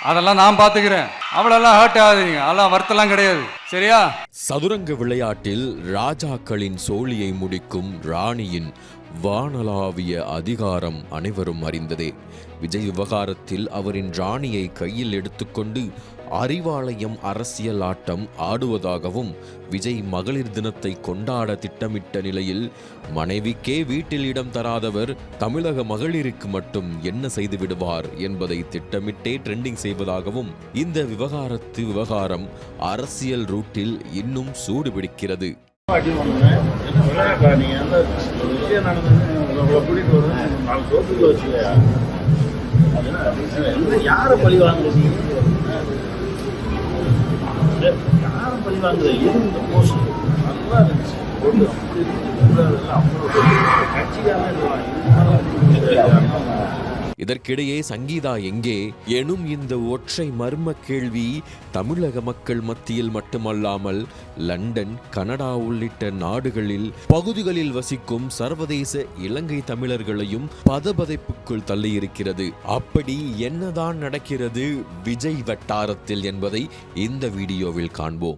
அதெல்லாம் நான் பாத்துக்கிறேன். அவளெல்லாம் ஹர்ட் ஆகாதீங்க, அதெல்லாம் வருத்தெல்லாம் கிடையாது, சரியா? சதுரங்க விளையாட்டில் ராஜாக்களின் சோழியை முடிக்கும் ராணியின் வானளாவிய அதிகாரம் அனைவரும் அறிந்ததே. விஜய் விவகாரத்தில் அவரின் ராணியை கையில் எடுத்துக்கொண்டு அறிவாலயம் அரசியல் ஆட்டம் ஆடுவதாகவும், விஜய் மகளிர் தினத்தை கொண்டாட திட்டமிட்ட நிலையில் மனைவிக்கே வீட்டில் இடம் தராதவர் தமிழக மகளிருக்கு மட்டும் என்ன செய்து விடுவார் என்பதை திட்டமிட்டே ட்ரெண்டிங் செய்வதாகவும் இந்த விவகாரம் அரசியல் ரூட்டில் இன்னும் சூடு பிடிக்கிறது. யாரை பழி வாங்குறது, யாரும் பழி வாங்குறது, எது இந்த போஸ்ட் நல்லா இருந்துச்சு, இதற்கிடையே சங்கீதா எங்கே எனும் இந்த ஒற்றை மர்ம கேள்வி தமிழக மக்கள் மத்தியில் மட்டுமல்லாமல் லண்டன், கனடா உள்ளிட்ட நாடுகளில் பகுதிகளில் வசிக்கும் சர்வதேச இலங்கை தமிழர்களையும் பதபதைப்புக்குள் தள்ளியிருக்கிறது. அப்படி என்னதான் நடக்கிறது விஜய் வட்டாரத்தில் என்பதை இந்த வீடியோவில் காண்போம்.